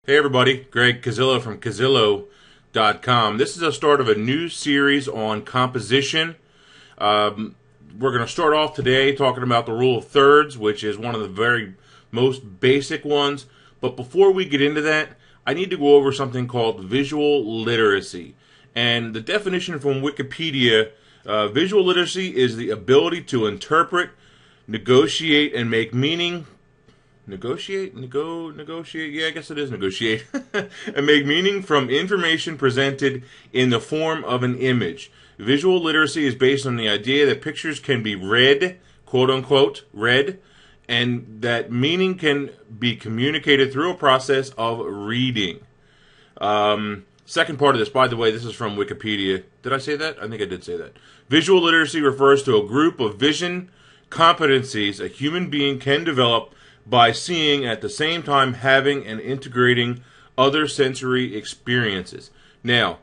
Hey everybody, Greg Cazillo from Cazillo.com. This is the start of a new series on composition. We're going to start off today talking about the rule of thirds, which is one of the very most basic ones. But before we get into that, I need to go over something called visual literacy. And the definition from Wikipedia, visual literacy is the ability to interpret, negotiate, and make meaning. Negotiate? Yeah, I guess it is negotiate. And make meaning from information presented in the form of an image. Visual literacy is based on the idea that pictures can be read, quote unquote, read, and that meaning can be communicated through a process of reading. Second part of this, by the way, this is from Wikipedia. Did I say that? I think I did say that. Visual literacy refers to a group of vision competencies a human being can develop by seeing at the same time having and integrating other sensory experiences. Now,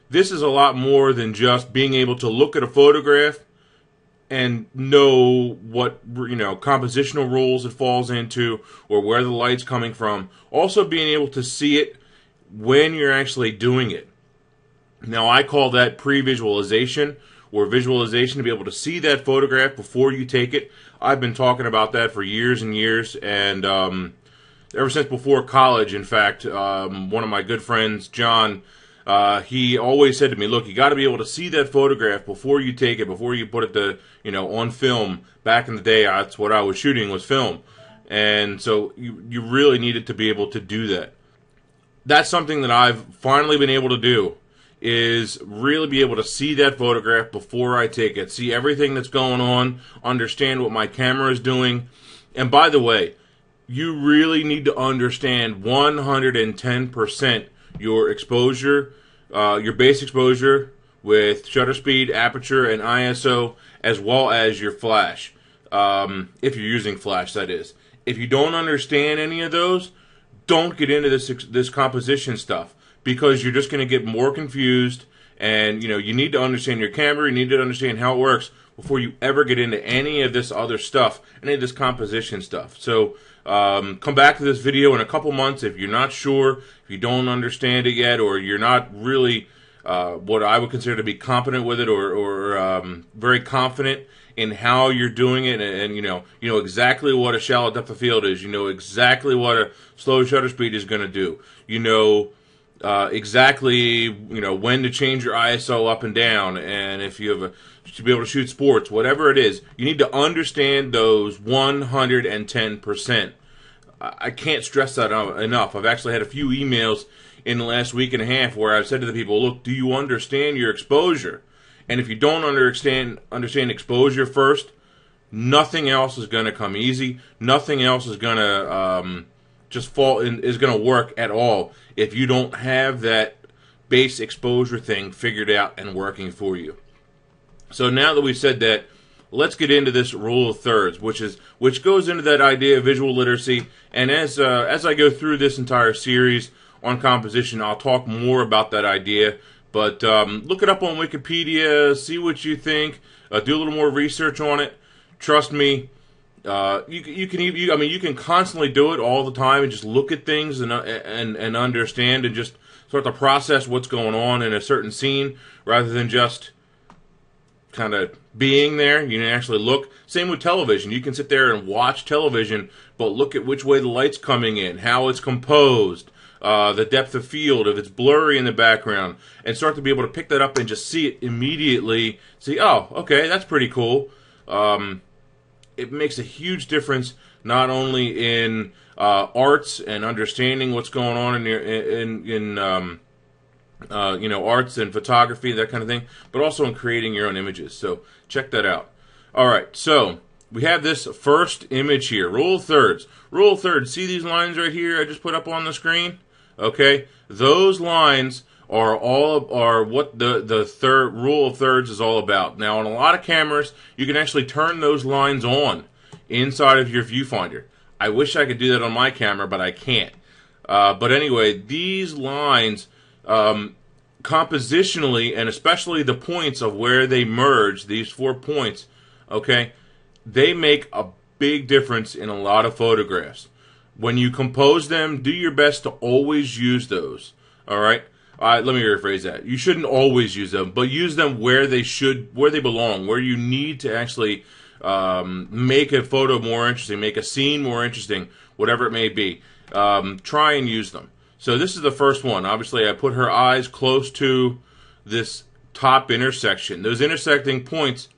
this is a lot more than just being able to look at a photograph and know what, compositional rules it falls into or where the light's coming from. Also being able to see it when you're actually doing it. Now, I call that pre-visualization or visualization, to be able to see that photograph before you take it. I've been talking about that for years and years, and ever since before college, in fact, one of my good friends, John, he always said to me, look, you got to be able to see that photograph before you take it, before you put it on film. Back in the day, that's what I was shooting, was film. And so you really needed to be able to do that. That's something that I've finally been able to do, is really be able to see that photograph before I take it, see everything that's going on, understand what my camera is doing. And by the way, you really need to understand 110% your exposure, your base exposure with shutter speed, aperture, and ISO, as well as your flash, if you're using flash, that is. If you don't understand any of those, don't get into this composition stuff, because you're just going to get more confused, and you need to understand your camera, you need to understand how it works before you ever get into any of this other stuff, any of this composition stuff. So come back to this video in a couple months if you're not sure, if you don't understand it yet, or you're not really what I would consider to be competent with it, or very confident in how you're doing it, and you know exactly what a shallow depth of field is, you know exactly what a slow shutter speed is going to do, exactly when to change your ISO up and down, and if you have to be able to shoot sports, whatever it is, you need to understand those 110%. I can't stress that enough. I've actually had a few emails in the last week and a half where I've said to the people, look, do you understand your exposure? And if you don't understand exposure first, nothing else is going to come easy. Nothing else is going to is going to work at all if you don't have that base exposure thing figured out and working for you. So now that we've said that, let's get into this rule of thirds, which goes into that idea of visual literacy. And as I go through this entire series on composition, I'll talk more about that idea. But look it up on Wikipedia, see what you think, do a little more research on it. Trust me, you can constantly do it all the time and just look at things and understand and just start to process what's going on in a certain scene rather than just kind of being there. You can actually look. Same with television. You can sit there and watch television, but look at which way the light's coming in, how it's composed, the depth of field, if it's blurry in the background, and start to be able to pick that up and just see it immediately. See, oh, okay, that's pretty cool. It makes a huge difference not only in arts and understanding what's going on in arts and photography, that kind of thing, but also in creating your own images. So check that out. All right, so we have this first image here, rule of thirds. Rule of thirds. See these lines right here I just put up on the screen? Okay, those lines are what the third rule of thirds is all about. Now, on a lot of cameras, you can actually turn those lines on inside of your viewfinder. I wish I could do that on my camera, but I can't. But anyway, these lines, compositionally, and especially the points of where they merge, these 4 points, okay, they make a big difference in a lot of photographs. When you compose them, do your best to always use those. All right. Let me rephrase that. You shouldn't always use them, but use them where they belong, where you need to actually make a photo more interesting, make a scene more interesting, whatever it may be. Try and use them. So this is the first one. Obviously, I put her eyes close to this top intersection. Those intersecting points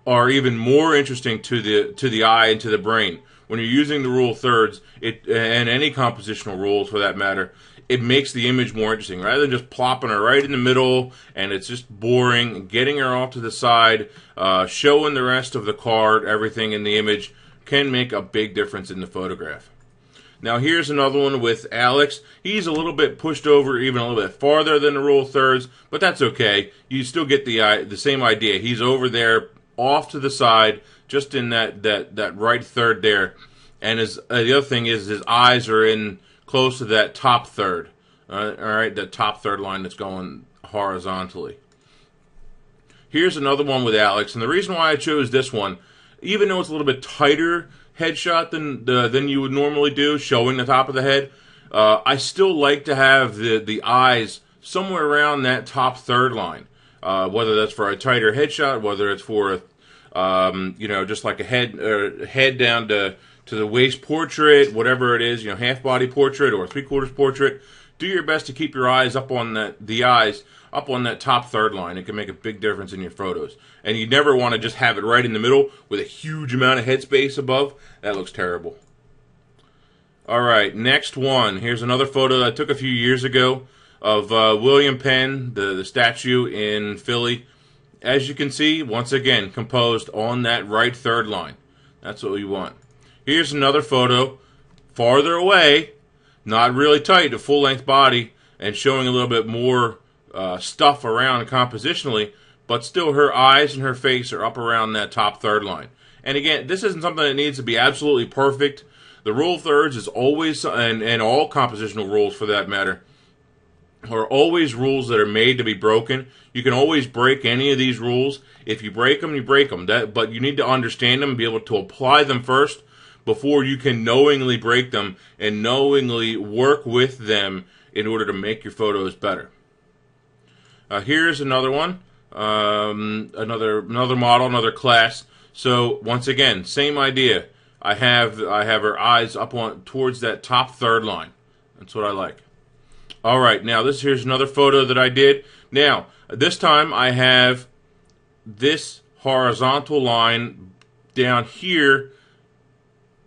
are even more interesting to the eye and to the brain. When you're using the rule of thirds, and any compositional rules for that matter, it makes the image more interesting. Rather than just plopping her right in the middle and it's just boring, getting her off to the side, showing the rest of the card, everything in the image, can make a big difference in the photograph. Now here's another one with Alex. He's a little bit pushed over, even a little bit farther than the rule of thirds, but that's okay. You still get the same idea. He's over there, off to the side, just in that right third there. And the other thing is his eyes are in close to that top third. All right, that top third line that's going horizontally. Here's another one with Alex, and the reason why I chose this one, even though it's a little bit tighter headshot than you would normally do, showing the top of the head, I still like to have the eyes somewhere around that top third line. Whether that's for a tighter headshot, whether it's for just like a head down to the waist portrait, whatever it is, half body portrait or 3/4 portrait. Do your best to keep your eyes up on the eyes up on that top third line. It can make a big difference in your photos. And you never want to just have it right in the middle with a huge amount of headspace above. That looks terrible. All right, next one. Here's another photo that I took a few years ago of William Penn, the statue in Philly. As you can see, once again, composed on that right third line. That's what we want. Here's another photo, farther away, not really tight, a full-length body, and showing a little bit more stuff around compositionally, but still her eyes and her face are up around that top third line. And again, this isn't something that needs to be absolutely perfect. The rule of thirds is always, and all compositional rules for that matter, are always rules that are made to be broken. You can always break any of these rules. If you break them, you break them. But you need to understand them and be able to apply them first before you can knowingly break them and knowingly work with them in order to make your photos better. Here's another one, another model, another class. So once again, same idea. I have her eyes up towards that top third line. That's what I like. All right, now here's another photo that I did. Now this time I have this horizontal line down here,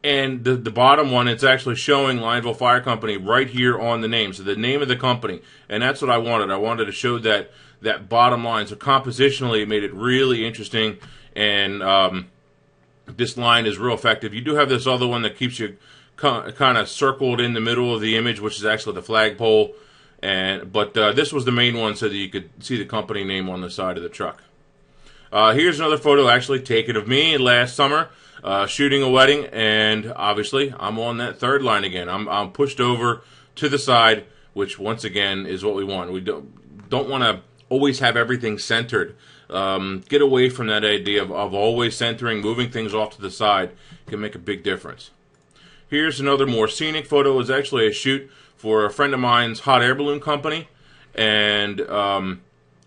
and the bottom one, it's actually showing Lineville Fire Company right here on the name. So the name of the company, and that's what I wanted. I wanted to show that bottom line. So compositionally, it made it really interesting, and this line is real effective. You do have this other one that keeps you kind of circled in the middle of the image, which is actually the flagpole. But this was the main one so that you could see the company name on the side of the truck. Here's another photo actually taken of me last summer shooting a wedding, and obviously I'm on that third line again. I'm pushed over to the side, which once again is what we want. We don't want to always have everything centered. Get away from that idea of always centering, moving things off to the side. It can make a big difference. Here's another more scenic photo. It was actually a shoot for a friend of mine's hot air balloon company, and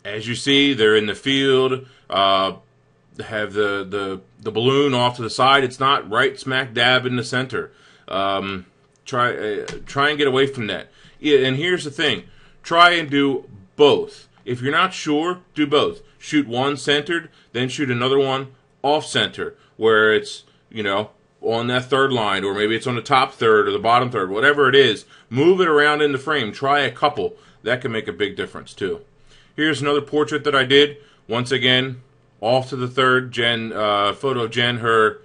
as you see, they're in the field. Have the balloon off to the side. It's not right smack dab in the center. Try and get away from that. Yeah, and here's the thing: try and do both. If you're not sure, do both. Shoot one centered, then shoot another one off center, where it's on that third line, or maybe it's on the top third or the bottom third, whatever it is. Move it around in the frame. Try a couple. That can make a big difference too. Here's another portrait that I did. Once again, off to the third. Photo of Jen. Her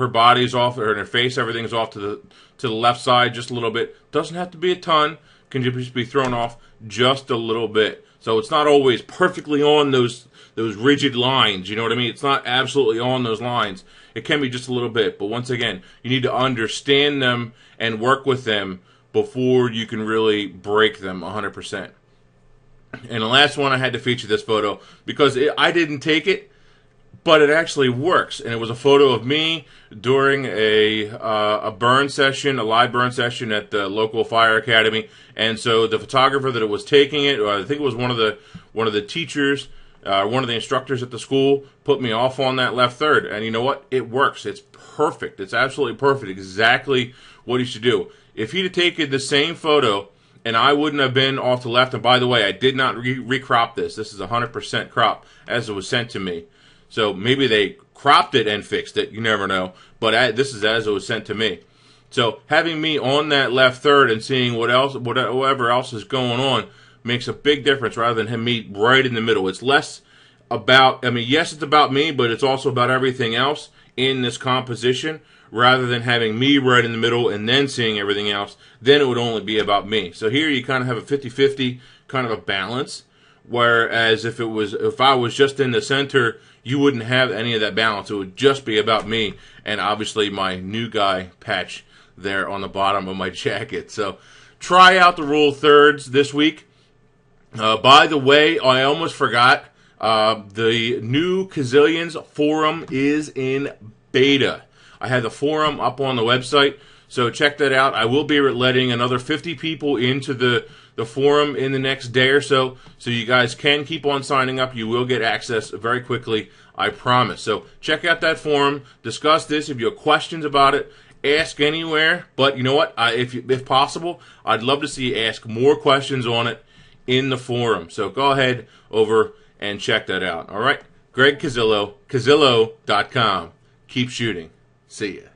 body's off, her face, everything's off to the left side just a little bit. Doesn't have to be a ton. Can just be thrown off just a little bit. So it's not always perfectly on those rigid lines. You know what I mean? It's not absolutely on those lines. It can be just a little bit. But once again, you need to understand them and work with them before you can really break them 100%. And the last one, I had to feature this photo because I didn't take it, but it actually works. And it was a photo of me during a burn session, a live burn session at the local fire academy. And so the photographer that was taking it, or I think it was one of the teachers, one of the instructors at the school, put me off on that left third. And you know what? It works. It's perfect. It's absolutely perfect. Exactly what he should do. If he'd have taken the same photo and I wouldn't have been off the left, and by the way, I did not recrop this. This is 100% crop as it was sent to me. So maybe they cropped it and fixed it. You never know. But this is as it was sent to me. So having me on that left third and seeing whatever else is going on makes a big difference rather than me right in the middle. It's less about, I mean, yes, it's about me, but it's also about everything else in this composition. Rather than having me right in the middle and then seeing everything else, then it would only be about me. So here you kind of have a 50-50 kind of a balance. Whereas if I was just in the center, you wouldn't have any of that balance. It would just be about me and obviously my new guy patch there on the bottom of my jacket. So try out the rule of thirds this week. By the way, I almost forgot, the new Cazillions forum is in beta. I had the forum up on the website, so check that out. I will be letting another 50 people into the forum in the next day or so you guys can keep on signing up. You will get access very quickly, I promise. So check out that forum, discuss this. If you have questions about it, ask anywhere. But you know what? If possible, I'd love to see you ask more questions on it in the forum. So go ahead over and check that out. All right? Greg Cazillo, Cazillo.com. Keep shooting. See ya.